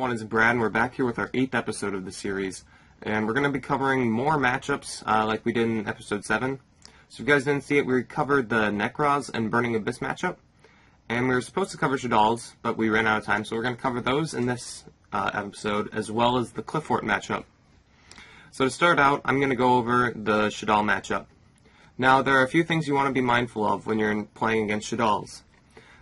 everyone, it's Brad, and we're back here with our 8th episode of the series. And we're going to be covering more matchups like we did in episode 7. So if you guys didn't see it, we covered the Necros and Burning Abyss matchup. And we were supposed to cover Shaddolls, but we ran out of time, so we're going to cover those in this episode, as well as the Qliphort matchup. So to start out, I'm going to go over the Shaddoll matchup. Now, there are a few things you want to be mindful of when you're playing against Shaddolls.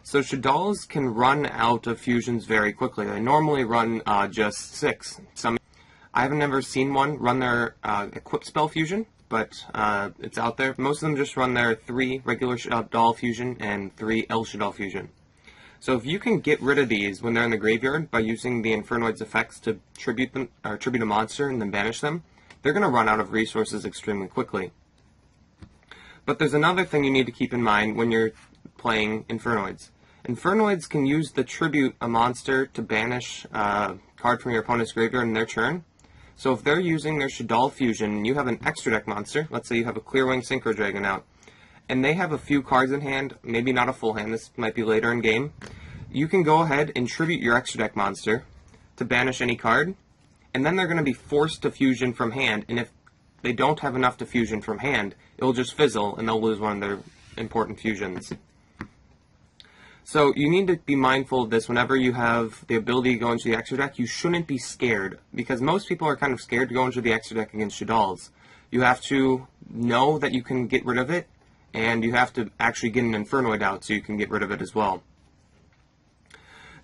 So Shaddolls can run out of fusions very quickly. They normally run just 6. I haven't ever seen one run their equipped spell fusion, but it's out there. Most of them just run their 3 regular Shaddoll fusion and 3 El Shaddoll fusion. So if you can get rid of these when they're in the graveyard by using the Infernoid's effects to tribute a monster and then banish them, they're going to run out of resources extremely quickly. But there's another thing you need to keep in mind when you're playing Infernoids. Infernoids can use the tribute a monster to banish a card from your opponent's graveyard in their turn. So if they're using their Shaddoll fusion and you have an extra deck monster, let's say you have a Clearwing Synchro Dragon out, and they have a few cards in hand, maybe not a full hand, this might be later in game, you can go ahead and tribute your extra deck monster to banish any card, and then they're going to be forced to fusion from hand, and if they don't have enough to fusion from hand, it'll just fizzle and they'll lose one of their important fusions. So you need to be mindful of this whenever you have the ability to go into the extra deck. You shouldn't be scared, because most people are kind of scared to go into the extra deck against Shaddolls. You have to know that you can get rid of it, and you have to actually get an Infernoid out so you can get rid of it as well.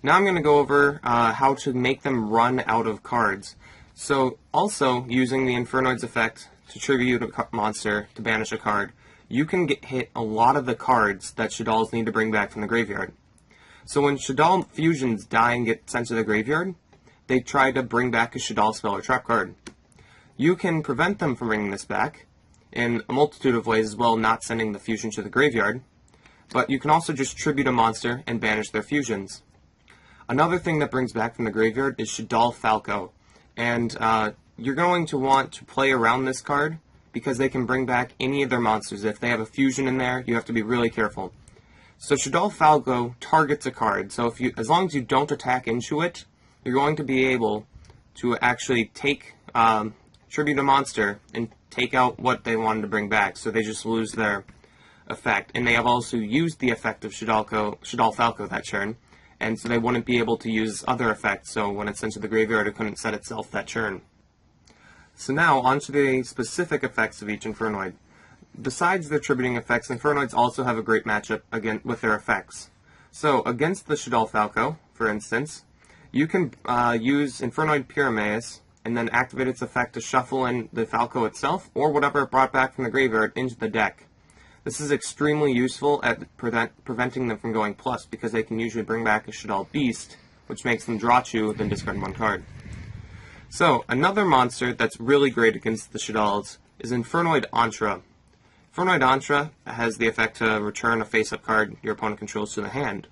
Now I'm going to go over how to make them run out of cards. So also, using the Infernoid's effect to tribute a monster to banish a card, you can hit a lot of the cards that Shaddolls need to bring back from the graveyard. So when Shaddoll fusions die and get sent to the graveyard, they try to bring back a Shaddoll spell or trap card. You can prevent them from bringing this back in a multitude of ways as well, not sending the fusion to the graveyard, but you can also just tribute a monster and banish their fusions. Another thing that brings back from the graveyard is Shaddoll Falco, and you're going to want to play around this card because they can bring back any of their monsters. If they have a fusion in there, you have to be really careful. So Shaddoll Falco targets a card, so as long as you don't attack into it, you're going to be able to actually take tribute a monster and take out what they wanted to bring back, so they just lose their effect. And they have also used the effect of Shaddoll Falco that turn, and so they wouldn't be able to use other effects, so when it's sent to the graveyard, it couldn't set itself that turn. So now, onto the specific effects of each Infernoid. Besides their tributing effects, Infernoids also have a great matchup with their effects. So, against the Shaddoll Falco, for instance, you can use Infernoid Pyrameus and then activate its effect to shuffle in the Falco itself, or whatever it brought back from the graveyard, into the deck. This is extremely useful at preventing them from going plus, because they can usually bring back a Shaddoll Beast, which makes them draw 2, then discard 1 card. So, another monster that's really great against the Shaddolls is Infernoid Entra. Infernoid Entra has the effect to return a face-up card your opponent controls to the hand.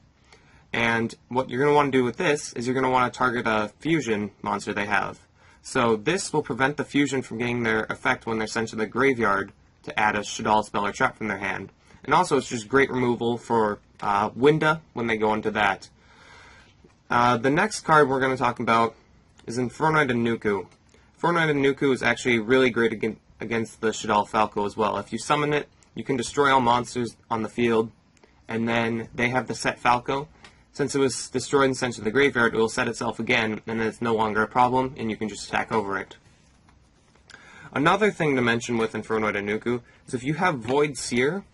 And what you're going to want to do with this is you're going to want to target a fusion monster they have. So this will prevent the fusion from getting their effect when they're sent to the graveyard to add a Shaddoll spell or trap from their hand. And also it's just great removal for Winda when they go into that. The next card we're going to talk about is Infernoid Nuku. Infernoid Nuku is actually really great against the Shaddoll Falco as well. If you summon it, you can destroy all monsters on the field, and then they have the set Falco. Since it was destroyed and sent to the graveyard, it will set itself again, and then it's no longer a problem, and you can just attack over it. Another thing to mention with Infernoid Nuku is if you have Void Seer,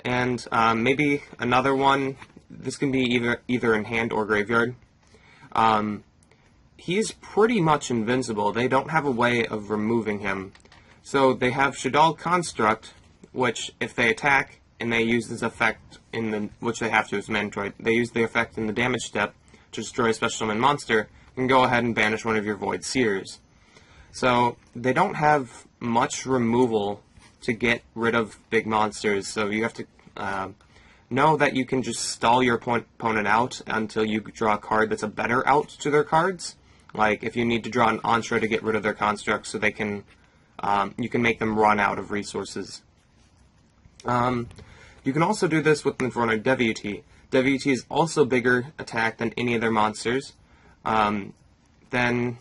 and maybe another one, this can be either in hand or graveyard, he's pretty much invincible. They don't have a way of removing him. So they have Shaddoll Construct, which if they attack and they use this effect which they have to as mandatory, they use the effect in the damage step to destroy a special summon monster, you can go ahead and banish one of your Void Seers. So they don't have much removal to get rid of big monsters, so you have to know that you can just stall your opponent out until you draw a card that's a better out to their cards. Like if you need to draw an Entra to get rid of their construct so they can, you can make them run out of resources. You can also do this with Infernoid Devotee. Devotee is also bigger attack than any of their monsters. then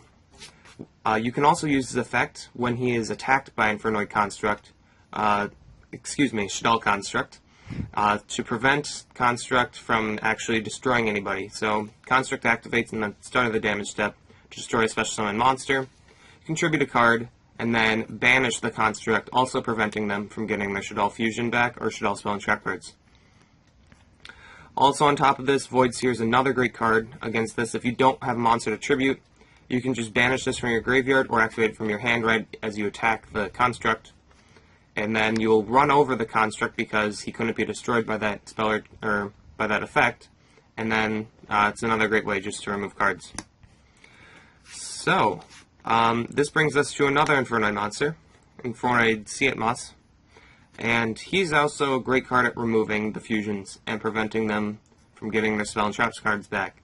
you can also use his effect when he is attacked by Infernoid Construct, Shaddoll Construct, to prevent Construct from actually destroying anybody. So Construct activates in the start of the damage step to destroy a special summon monster, contribute a card, and then banish the Construct, also preventing them from getting their Shaddoll Fusion back or Shaddoll Spell and Trap cards. Also on top of this, Void Seer is another great card against this. If you don't have a monster to tribute, you can just banish this from your graveyard or activate it from your hand right as you attack the Construct. And then you'll run over the Construct because he couldn't be destroyed by that spell or by that effect. And then it's another great way just to remove cards. So, this brings us to another Infernoid monster, Infernoid Qliphort. And he's also a great card at removing the fusions and preventing them from getting their spell and traps cards back.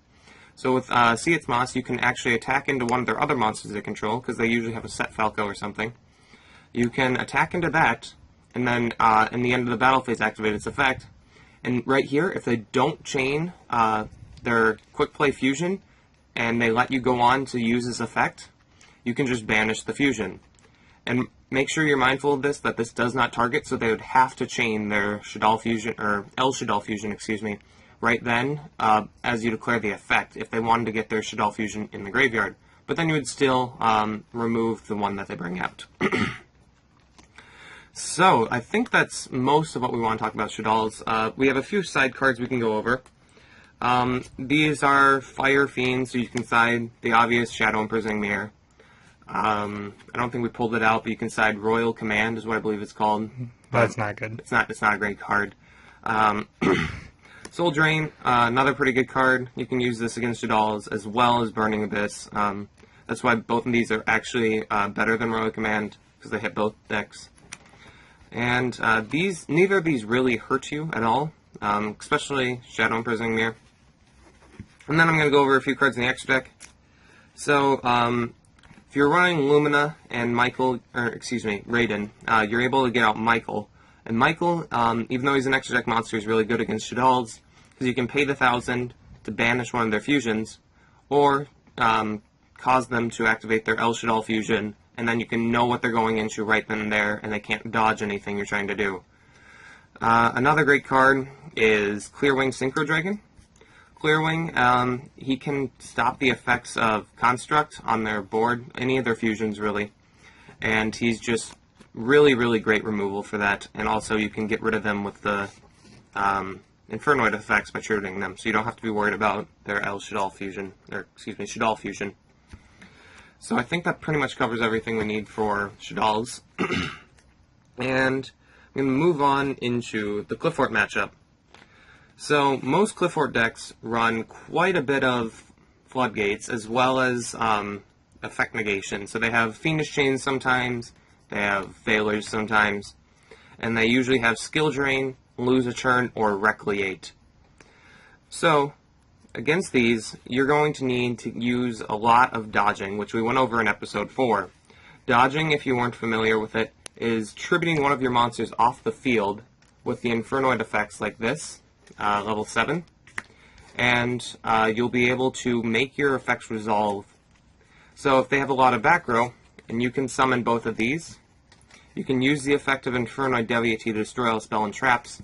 So with Qliphort, you can actually attack into one of their other monsters they control, because they usually have a set Falco or something. You can attack into that, and then in the end of the battle phase activate its effect. And right here, if they don't chain their quick play fusion, and they let you go on to use this effect, you can just banish the fusion. And make sure you're mindful of this, that this does not target, so they would have to chain their Shaddoll Fusion, or El Shaddoll Fusion, right then, as you declare the effect, if they wanted to get their Shaddoll Fusion in the graveyard. But then you would still remove the one that they bring out. So, I think that's most of what we want to talk about Shaddolls. We have a few side cards we can go over. These are Fire Fiends, so you can side the obvious Shadow Imprisoning Mirror. I don't think we pulled it out, but you can side Royal Command, is what I believe it's called. That's not good. It's not a great card. Soul Drain, another pretty good card. You can use this against Shaddolls as well as Burning Abyss. That's why both of these are actually better than Royal Command, because they hit both decks. And neither of these really hurt you at all, especially Shadow Imprisoning Mirror. And then I'm going to go over a few cards in the extra deck. So, if you're running Lumina and Raiden, you're able to get out Michael. And Michael, even though he's an extra deck monster, is really good against Shaddolls, because you can pay the 1,000 to banish one of their fusions, or cause them to activate their El Shaddoll Fusion, and then you can know what they're going into right then and there, and they can't dodge anything you're trying to do. Another great card is Clearwing Synchro Dragon. Clearwing, he can stop the effects of Construct on their board, any of their fusions really, and he's just really, really great removal for that, and also you can get rid of them with the Infernoid effects by triggering them, so you don't have to be worried about their Shaddoll Fusion. So I think that pretty much covers everything we need for Shaddolls. And I'm going to move on into the Qliphort matchup. So most Qliphort decks run quite a bit of Floodgates as well as effect negation. So they have Fiendish Chains sometimes, they have Failures sometimes, and they usually have Skill Drain, Lose a Turn, or Recreate. So against these, you're going to need to use a lot of dodging, which we went over in episode 4. Dodging, if you weren't familiar with it, is tributing one of your monsters off the field with the Infernoid effects like this, level 7, and you'll be able to make your effects resolve. So if they have a lot of back row, and you can summon both of these, you can use the effect of Infernoid Deviate to destroy all spell and traps,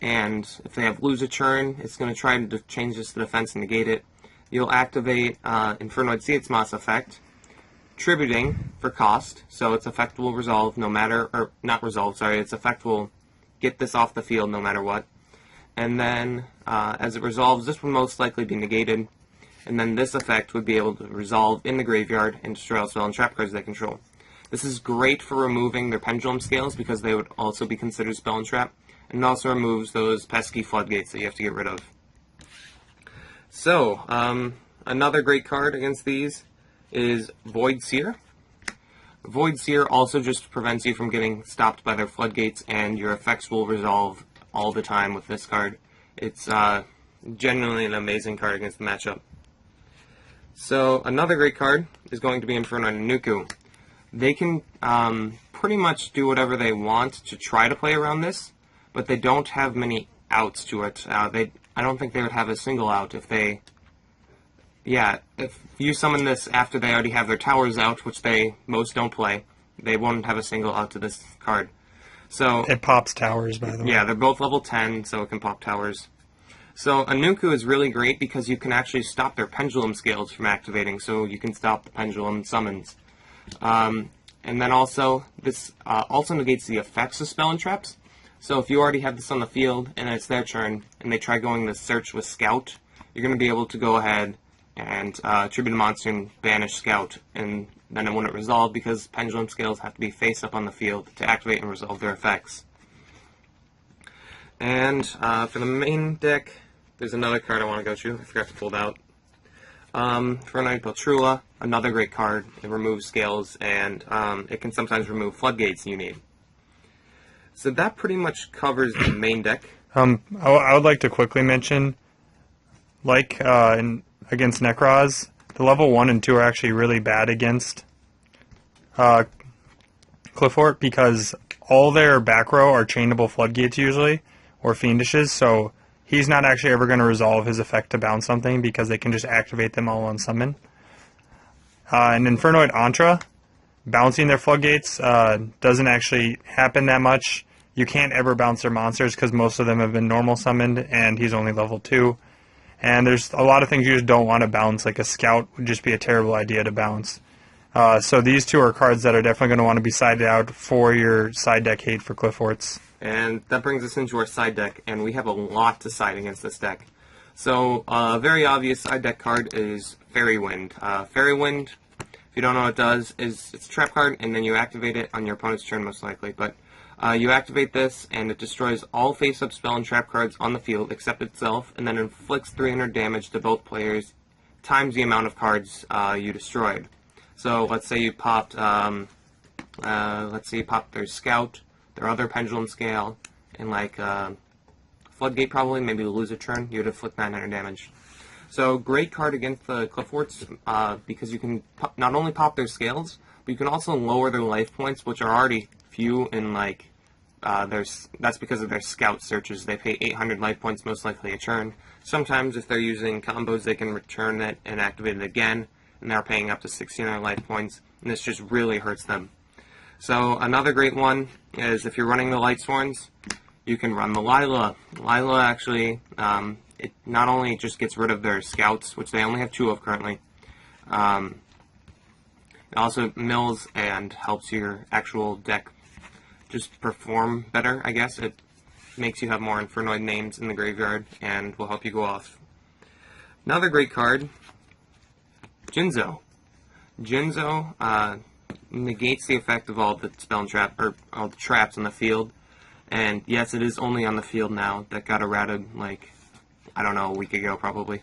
and if they have Lose a Turn, it's going to try to change this to defense and negate it. You'll activate Infernoid Qliphorts effect, tributing for cost, so its effect will resolve no matter, or not resolve, sorry, its effect will get this off the field no matter what. And then, as it resolves, this will most likely be negated, and then this effect would be able to resolve in the graveyard and destroy all spell and trap cards they control. This is great for removing their pendulum scales, because they would also be considered spell and trap, and it also removes those pesky floodgates that you have to get rid of. So, another great card against these is Void Seer. Void Seer also just prevents you from getting stopped by their floodgates, and your effects will resolve all the time with this card. It's genuinely an amazing card against the matchup. So another great card is going to be Infernoid and Nuku. They can pretty much do whatever they want to try to play around this, but they don't have many outs to it. I don't think they would have a single out if they yeah, if you summon this after they already have their towers out, which most don't play, they won't have a single out to this card. So it pops towers, by the way. Yeah, they're both level 10, so it can pop towers. So Anuku is really great because you can actually stop their pendulum scales from activating, so you can stop the pendulum summons. And then also, this also negates the effects of spell and traps. So if you already have this on the field, and it's their turn, and they try going to search with Scout, you're going to be able to go ahead and tribute a monster and banish Scout, and then it wouldn't resolve because pendulum scales have to be face up on the field to activate and resolve their effects. And for the main deck, there's another card I want to go to. I forgot to pull it out. Infernoid Peltrula, another great card. It removes scales, and it can sometimes remove floodgates you need. So that pretty much covers the main deck. I would like to quickly mention, like against Necroz, the level 1 and 2 are actually really bad against Qliphort because all their back row are chainable floodgates usually, or fiendishes, so he's not actually ever going to resolve his effect to bounce something because they can just activate them all on summon. And Infernoid Antra, bouncing their floodgates doesn't actually happen that much. You can't ever bounce their monsters because most of them have been normal summoned, and he's only level 2. And there's a lot of things you just don't want to bounce, like a Scout would just be a terrible idea to bounce. So these two are cards that are definitely going to want to be sided out for your side deck hate for Qliphorts. And that brings us into our side deck, and we have a lot to side against this deck. So a very obvious side deck card is Fairy Wind. Fairy Wind, if you don't know what it does, it's a trap card, and then you activate it on your opponent's turn most likely. But you activate this, and it destroys all face-up spell and trap cards on the field except itself, and then inflicts 300 damage to both players times the amount of cards you destroyed. So let's say you popped, their Scout, their other Pendulum Scale, and like Floodgate probably, maybe lose a turn, you would inflict 900 damage. So great card against the Qliphorts because you can not only pop their scales, but you can also lower their life points, which are already few in like that's because of their Scout searches. They pay 800 life points most likely a turn. Sometimes if they're using combos, they can return it and activate it again, and they're paying up to 1600 life points, and this just really hurts them. So another great one is if you're running the Lightsworns, you can run the Lila. Lila actually, it not only just gets rid of their Scouts, which they only have 2 of currently, it also mills and helps your actual deck just perform better, I guess. It makes you have more Infernoid names in the graveyard and will help you go off. Another great card, Yugioh. Yugioh negates the effect of all the spell and trap, or all the traps on the field. And yes, it is only on the field now. That got errated, like, I don't know, a week ago probably.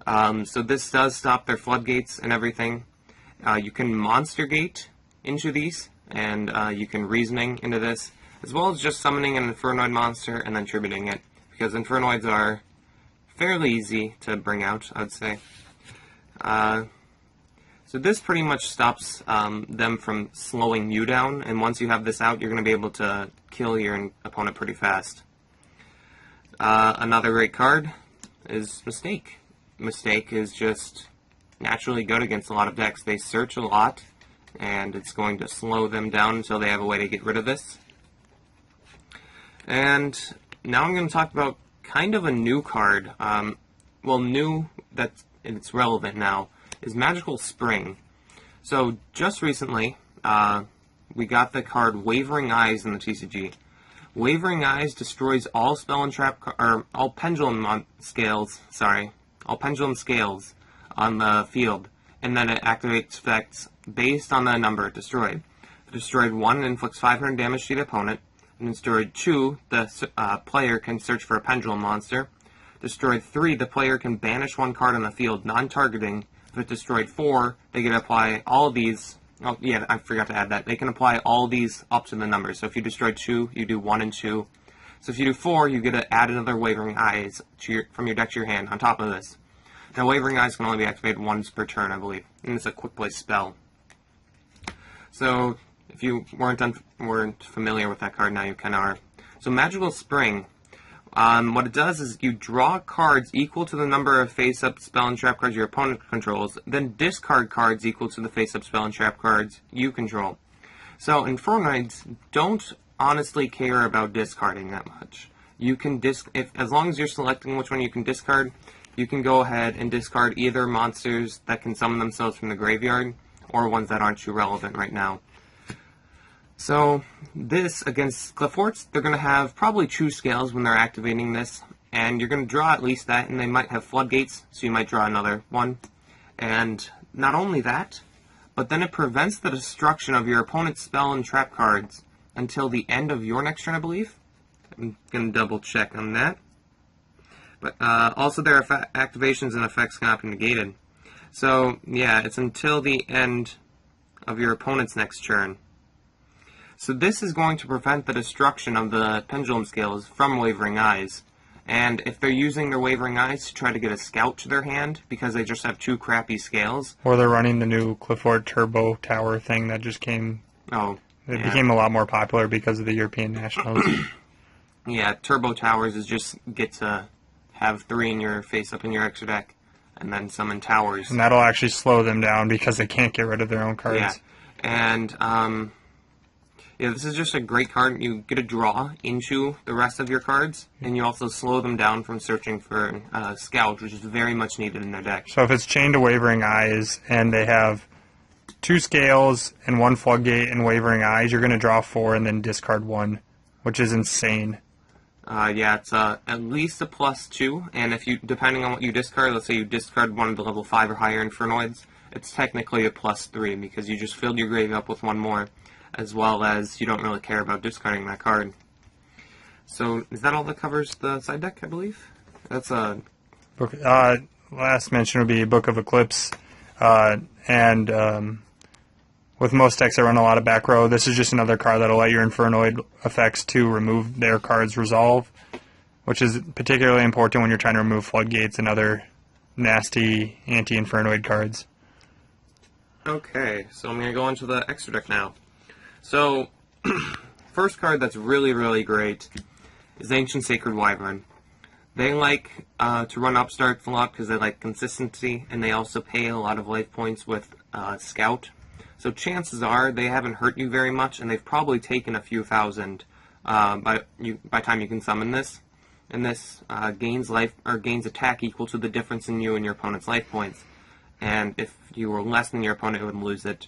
So this does stop their floodgates and everything. You can Monster Gate into these, and you can Reasoning into this, as well as just summoning an Infernoid monster and then tributing it, because Infernoids are fairly easy to bring out, I would say. So this pretty much stops them from slowing you down, and once you have this out, you're going to be able to kill your opponent pretty fast. Another great card is Mistake. Mistake is just naturally good against a lot of decks. They search a lot, and it's going to slow them down until they have a way to get rid of this. And now I'm going to talk about kind of a new card. Well, new that it's relevant now is Magical Spring. So just recently, we got the card Wavering Eyes in the TCG. Wavering Eyes destroys all spell and trap, or all pendulum scales. Sorry, all pendulum scales on the field, and then it activates effects based on the number it destroyed. If it destroyed 1, it inflicts 500 damage to the opponent. And destroyed 2, the player can search for a pendulum monster. Destroyed 3, the player can banish 1 card on the field, non-targeting. If it destroyed 4, they can apply all these. Oh, yeah, I forgot to add that. They can apply all these up to the numbers. So if you destroy 2, you do 1 and 2. So if you do 4, you get to add another Wavering Eyes from your deck to your hand on top of this. Now, Wavering Eyes can only be activated once per turn, I believe, and it's a quick play spell. So if you weren't familiar with that card, now you kind of are. So Magical Spring. What it does is you draw cards equal to the number of face-up spell and trap cards your opponent controls, then discard cards equal to the face-up spell and trap cards you control. So Infernoids don't honestly care about discarding that much. You can as long as you're selecting which one you can discard, you can go ahead and discard either monsters that can summon themselves from the graveyard or ones that aren't too relevant right now. So this, against Qliphorts, they're going to have probably 2 scales when they're activating this, and you're going to draw at least that, and they might have floodgates, so you might draw another one. And not only that, but then it prevents the destruction of your opponent's spell and trap cards until the end of your next turn, I believe. I'm going to double check on that. But also their activations and effects cannot be negated. So, yeah, it's until the end of your opponent's next turn. So this is going to prevent the destruction of the pendulum scales from Wavering Eyes. And if they're using their Wavering Eyes to try to get a scout to their hand, because they just have 2 crappy scales. Or they're running the new Qliphort Turbo Tower thing that just came. Oh, It became a lot more popular because of the European Nationals. Yeah, Turbo Towers is just get to have 3 in your face-up in your extra deck, and then summon towers. And that'll actually slow them down because they can't get rid of their own cards. Yeah, and yeah, this is just a great card. You get a draw into the rest of your cards, and you also slow them down from searching for Scout, which is very much needed in their deck. So if it's chained to Wavering Eyes, and they have 2 scales and 1 floodgate and Wavering Eyes, you're going to draw 4 and then discard 1, which is insane. Yeah, it's at least a +2, and if you, depending on what you discard, let's say you discard one of the level 5 or higher Infernoids, it's technically a +3 because you just filled your grave up with 1 more, as well as you don't really care about discarding that card. So is that all that covers the side deck, I believe? That's a last mention would be Book of Eclipse, and with most decks that run a lot of back row, this is just another card that'll let your Infernoid effects to remove their cards resolve, which is particularly important when you're trying to remove floodgates and other nasty anti-Infernoid cards. Okay, so I'm going to go into the extra deck now. So, first card that's really, really great is Ancient Sacred Wyvern. They like to run upstarts a lot because they like consistency, and they also pay a lot of life points with Scout. So chances are they haven't hurt you very much, and they've probably taken a few thousand by time you can summon this. And this gains life or gains attack equal to the difference in you and your opponent's life points. And if you were less than your opponent, it would lose it.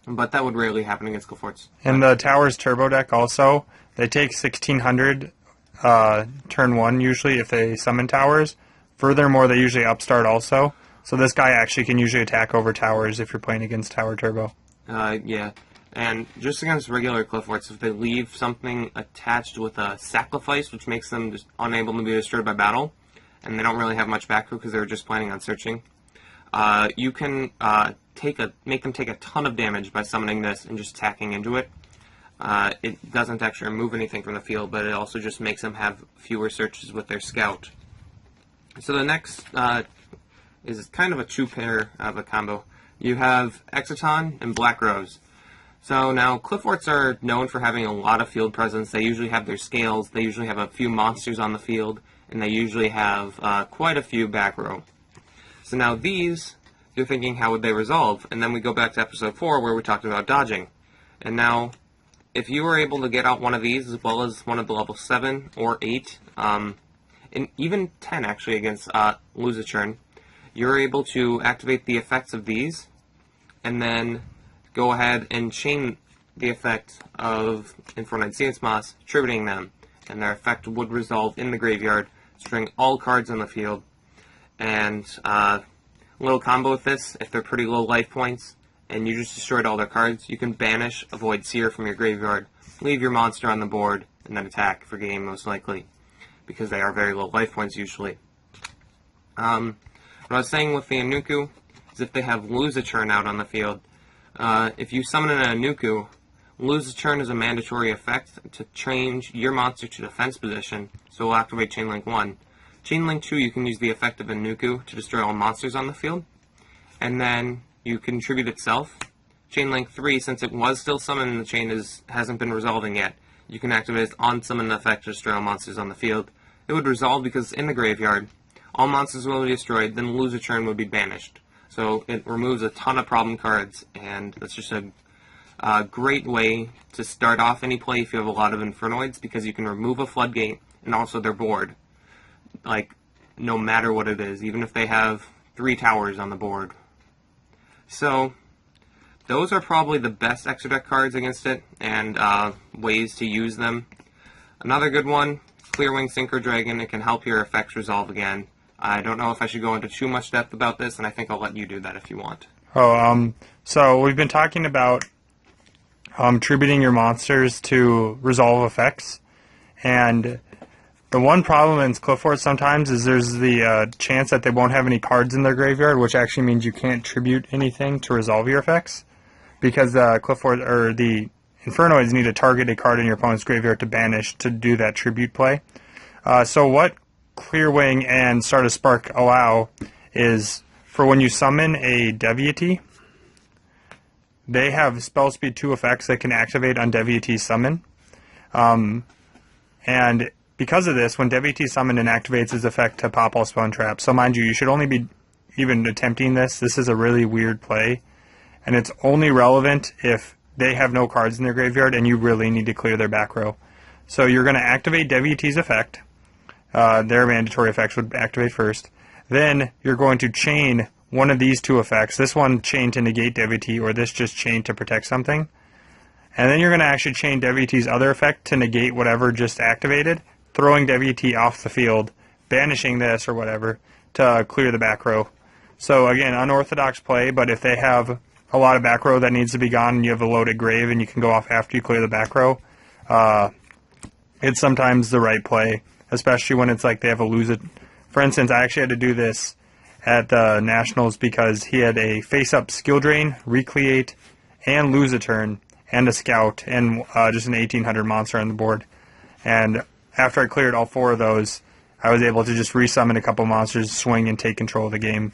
But that would rarely happen against Qliphorts. And the Towers Turbo deck also, they take 1600 turn 1 usually if they summon Towers. Furthermore, they usually upstart also. So this guy actually can usually attack over Towers if you're playing against Tower Turbo. Yeah. And just against regular Qliphorts, if they leave something attached with a sacrifice, which makes them just unable to be destroyed by battle, and they don't really have much back row because they're just planning on searching, you can make them take a ton of damage by summoning this and just attacking into it. It doesn't actually remove anything from the field, but it also just makes them have fewer searches with their Scout. So the next is kind of a 2-pair of a combo. You have Exciton and Black Rose. So now, Qliphorts are known for having a lot of field presence. They usually have their scales, they usually have a few monsters on the field, and they usually have quite a few back row. So now these, you're thinking, how would they resolve? And then we go back to episode 4 where we talked about dodging. And now, if you were able to get out one of these, as well as one of the level 7 or 8, and even 10 actually against Luzaturn, you're able to activate the effects of these, and then go ahead and chain the effect of Infernoid Seance Moss, tributing them, and their effect would resolve in the graveyard, destroying all cards on the field. And a little combo with this, if they're pretty low life points, and you just destroyed all their cards, you can banish Avoid Seer from your graveyard, leave your monster on the board, and then attack for game most likely, because they are very low life points usually. What I was saying with the Anuku is if they have Luzaturn out on the field, if you summon an Anuku, Luzaturn is a mandatory effect to change your monster to defense position, so we'll activate Chainlink 1. Chainlink 2, you can use the effect of Anuku to destroy all monsters on the field, and then you contribute itself. Chainlink 3, since it was still summoned and the chain hasn't been resolving yet, you can activate its on-summon effect to destroy all monsters on the field. it would resolve because in the graveyard, all monsters will be destroyed, then lose a turn would be banished. So it removes a ton of problem cards, and that's just a great way to start off any play if you have a lot of Infernoids, because you can remove a floodgate and also their board. Like, no matter what it is, even if they have 3 towers on the board. So, those are probably the best extra deck cards against it, and ways to use them. Another good one, Clearwing Synchro Dragon. It can help your effects resolve again. I don't know if I should go into too much depth about this, and I think I'll let you do that if you want. So we've been talking about tributing your monsters to resolve effects, and the one problem in Qliphort sometimes is there's the chance that they won't have any cards in their graveyard, which actually means you can't tribute anything to resolve your effects, because the Qliphort or the Infernoids need to target a card in your opponent's graveyard to banish to do that tribute play. So what Clearwing and Start a Spark allow is for when you summon a Deviety, they have spell speed 2 effects that can activate on Deviety's summon. And because of this, when Deviety summon and activates his effect to pop all spawn traps. So mind you, you should only be even attempting this. This is a really weird play, and it's only relevant if they have no cards in their graveyard and you really need to clear their back row. So you're going to activate Deviety's effect. Their mandatory effects would activate first. Then you're going to chain one of these 2 effects. This one chain to negate Deviety, or this just chain to protect something. And then you're going to actually chain Deviety's other effect to negate whatever just activated, throwing Deviety off the field, banishing this or whatever to clear the back row. So again, unorthodox play, but if they have a lot of back row that needs to be gone and you have a loaded grave and you can go off after you clear the back row, it's sometimes the right play, especially when it's like they have a lose it. For instance, I actually had to do this at the Nationals because he had a face-up skill drain, recreate, and lose a turn, and a scout, and just an 1800 monster on the board. And after I cleared all 4 of those, I was able to just resummon a couple monsters, swing, and take control of the game.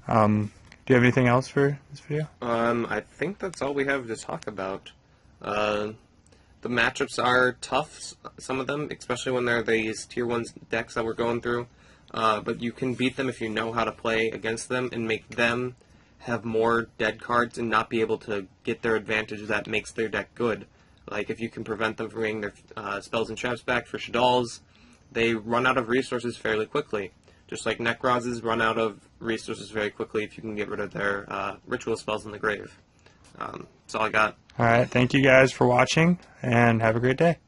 Do you have anything else for this video? I think that's all we have to talk about. The matchups are tough, some of them, especially when they're these Tier 1 decks that we're going through. But you can beat them if you know how to play against them and make them have more dead cards and not be able to get their advantage that makes their deck good. Like, if you can prevent them from getting their spells and traps back for Shaddolls, they run out of resources fairly quickly. Just like Necrozes run out of resources very quickly if you can get rid of their ritual spells in the grave. That's all I got. Alright, thank you guys for watching, and have a great day.